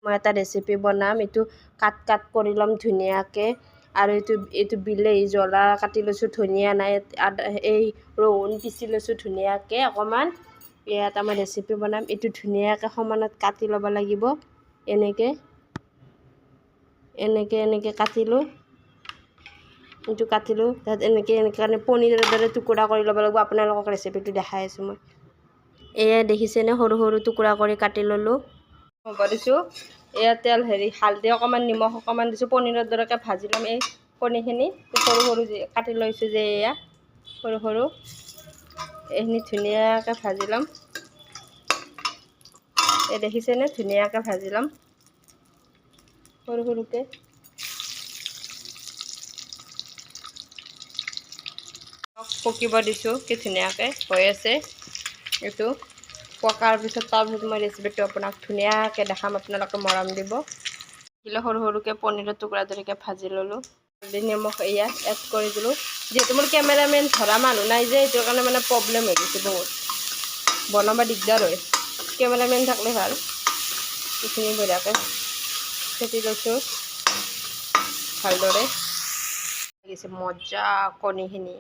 মই এটা ৰেচিপি বনাম। এইটো কাট কৰি ল'ম ধুনীয়াকৈ। আৰু এইটো বিলাহী জ্বলা কাটি লৈছোঁ, ধনিয়া নাই, এই ৰহুন পিচি লৈছোঁ ধুনীয়াকৈ অকণমান। ইয়াত মই ৰেচিপি বনাম। এইটো ধুনীয়াকৈ সমানত কাটি ল'ব লাগিব। এনেকৈ কাটিলোঁ। এইটো কাটিলোঁ। তাত এনেকৈ পনীৰৰ দৰে টুকুৰা কৰি ল'ব লাগিব। আপোনালোকক ৰেচিপিটো দেখাই আছোঁ মই। এয়া দেখিছেনে, সৰু সৰু টুকুৰা কৰি কাটি ল'লোঁ। হ'ব দিছোঁ। এয়া তেল হালধি অকণমান, নিমখ অকণমান দিছোঁ। পনীৰৰ দৰেকৈ ভাজি ল'ম। এই কণীখিনি সৰু সৰু কাটি লৈছোঁ যে, এয়া সৰু সৰু এইখিনি ধুনীয়াকৈ ভাজি ল'ম। এই দেখিছেনে, ধুনীয়াকৈ ভাজি ল'ম সৰু সৰুকৈ। পকিব দিছোঁ, কি ধুনীয়াকৈ হৈ আছে। এইটো পকাৰ পিছত তাৰপিছত মই ৰেচিপিটো আপোনাক ধুনীয়াকৈ দেখাম, আপোনালোকে মৰম দিব। সৰু সৰুকৈ পনীৰৰ টুকুৰা ধুনীয়াকৈ ভাজি ল'লোঁ। হালধি নিমখ এয়া এড কৰি দিলোঁ। যিহেতু মোৰ কেমেৰামেন ধৰা মানুহ নাই যে, সেইটো কাৰণে প্ৰব্লেম হৈ গৈছে বহুত, বনাব দিগদাৰ হয়। কেমেৰামেন থাকিলে ভাল। এইখিনি বঢ়িয়াকৈ ফেটি লৈছোঁ ভালদৰে। লাগিছে মজা কণীখিনি।